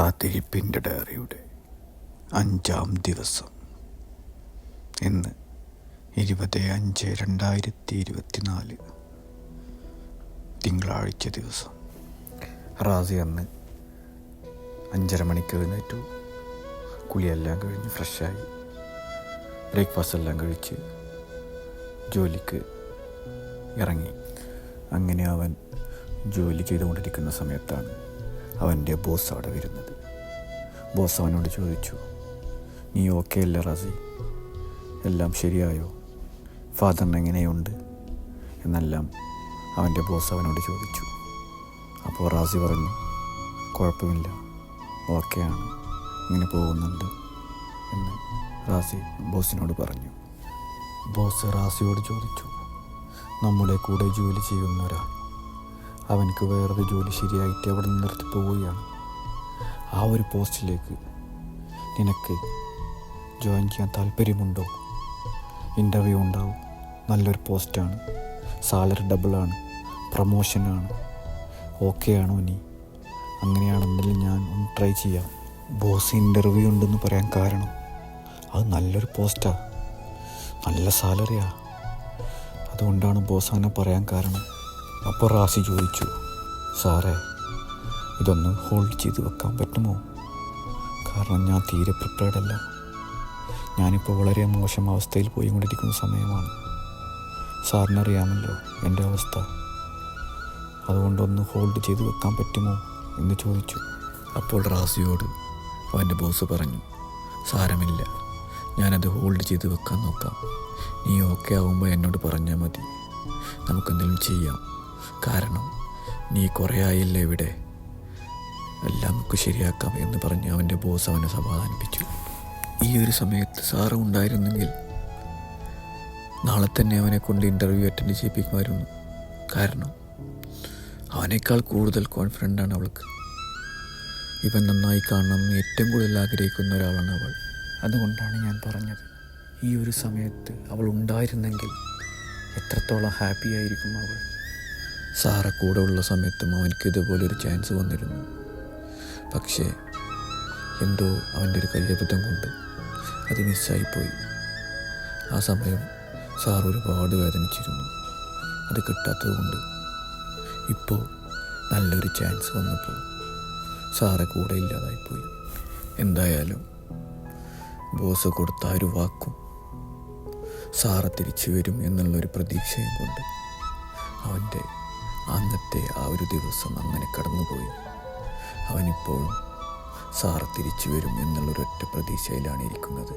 കാത്തിരിപ്പിൻ്റെ ഡയറിയുടെ 5-ാം ദിവസം. ഇന്ന് 20/5/2024 തിങ്കളാഴ്ച ദിവസം. റാസി അന്ന് 5:30 മണിക്ക് എഴുന്നേറ്റു. കുളിയെല്ലാം കഴിഞ്ഞ് ഫ്രഷായി ബ്രേക്ക്ഫാസ്റ്റ് എല്ലാം കഴിച്ച് ജോലിക്ക് ഇറങ്ങി. അങ്ങനെ അവൻ ജോലി ചെയ്തുകൊണ്ടിരിക്കുന്ന സമയത്താണ് അവൻ്റെ ബോസ് അവിടെ വരുന്നത്. ബോസ് അവനോട് ചോദിച്ചു, നീ ഓക്കെ അല്ലേ റാസി? എല്ലാം ശരിയായോ? ഫാദറിന് എങ്ങനെയുണ്ട് എന്നെല്ലാം അവൻ്റെ ബോസ് അവനോട് ചോദിച്ചു. അപ്പോൾ റാസി പറഞ്ഞു, കുഴപ്പമില്ല, ഓക്കെയാണ്, ഇങ്ങനെ പോകുന്നുണ്ട് എന്ന് റാസി ബോസിനോട് പറഞ്ഞു. ബോസ് റാസിയോട് ചോദിച്ചു, നമ്മുടെ കൂടെ ജോലി ചെയ്യുന്ന ഒരാൾ, അവനക്ക് വേറൊരു ജോലി ശരിയായിട്ട് അവിടെ നിന്ന് നിർത്തി പോവുകയാണ്. ആ ഒരു പോസ്റ്റിലേക്ക് നിനക്ക് ജോയിൻ ചെയ്യാൻ താല്പര്യമുണ്ടോ? ഇൻ്റർവ്യൂ ഉണ്ടാവും, നല്ലൊരു പോസ്റ്റാണ്, സാലറി ഡബിളാണ്, പ്രമോഷനാണ്, ഓക്കെ ആണോ നീ? അങ്ങനെയാണെന്നെങ്കിൽ ഞാൻ ഒന്ന് ട്രൈ ചെയ്യാം. ബോസ് ഇൻ്റർവ്യൂ ഉണ്ടെന്ന് പറയാൻ കാരണം അത് നല്ലൊരു പോസ്റ്റാണ്, നല്ല സാലറിയാണ്, അതുകൊണ്ടാണ് ബോസ് അങ്ങനെ പറയാൻ കാരണം. അപ്പോൾ റാസി ചോദിച്ചു, സാറേ, ഇതൊന്ന് ഹോൾഡ് ചെയ്ത് വെക്കാൻ പറ്റുമോ? കാരണം ഞാൻ തീരെ പ്രിപ്പയർഡ് അല്ല. ഞാനിപ്പോൾ വളരെ മോശം അവസ്ഥയിൽ പോയിക്കൊണ്ടിരിക്കുന്ന സമയമാണ്. സാറിനറിയാമല്ലോ എൻ്റെ അവസ്ഥ, അതുകൊണ്ടൊന്ന് ഹോൾഡ് ചെയ്ത് വെക്കാൻ പറ്റുമോ എന്ന് ചോദിച്ചു. അപ്പോൾ റാസിയോട് അവൻ്റെ ബോസ് പറഞ്ഞു, സാരമില്ല, ഞാനത് ഹോൾഡ് ചെയ്ത് വെക്കാൻ നോക്കാം. നീ ഓക്കെ ആവുമ്പോൾ എന്നോട് പറഞ്ഞാൽ മതി, നമുക്കെന്തെങ്കിലും ചെയ്യാം. കാരണം നീ കുറേ ആയില്ലേ ഇവിടെ, എല്ലാം നമുക്ക് ശരിയാക്കാം എന്ന് പറഞ്ഞ് അവൻ്റെ ബോസ് അവനെ സമാധാനിപ്പിച്ചു. ഈ ഒരു സമയത്ത് സാറ് ഉണ്ടായിരുന്നെങ്കിൽ നാളെ തന്നെ അവനെ കൊണ്ട് ഇൻ്റർവ്യൂ അറ്റൻഡ് ചെയ്യിപ്പിക്കുമായിരുന്നു. കാരണം അവനേക്കാൾ കൂടുതൽ കോൺഫിഡൻ്റാണ് അവൾക്ക്. ഇവൻ നന്നായി കാണണമെന്ന് ഏറ്റവും കൂടുതൽ ആഗ്രഹിക്കുന്ന ഒരാളാണ് അവൾ. അതുകൊണ്ടാണ് ഞാൻ പറഞ്ഞത്, ഈ ഒരു സമയത്ത് അവൾ ഉണ്ടായിരുന്നെങ്കിൽ എത്രത്തോളം ഹാപ്പി ആയിരിക്കും അവൾ. സാറ കൂടെ ഉള്ള സമയത്തും അവനക്ക് ഇതുപോലൊരു ചാൻസ് വന്നിരുന്നു. പക്ഷേ എന്തോ അവൻ്റെ ഒരു കയ്യബദ്ധം കൊണ്ട് അത് മിസ്സായിപ്പോയി. ആ സമയം സാർ ഒരുപാട് വേദനിച്ചിരുന്നു, അത് കിട്ടാത്തത് കൊണ്ട്. ഇപ്പോൾ നല്ലൊരു ചാൻസ് വന്നപ്പോൾ സാറെ കൂടെ ഇല്ലാതായിപ്പോയി. എന്തായാലും ബോസ് കൊടുത്ത ഒരു വാക്കും സാറ തിരിച്ചു വരും എന്നുള്ളൊരു പ്രതീക്ഷയും കൊണ്ട് അവൻ്റെ അന്നത്തെ ആ ഒരു ദിവസം അങ്ങനെ കടന്നുപോയി. അവനിപ്പോഴും സാറ തിരിച്ചു വരും എന്നുള്ളൊരൊറ്റ പ്രതീക്ഷയിലാണ് ഇരിക്കുന്നത്.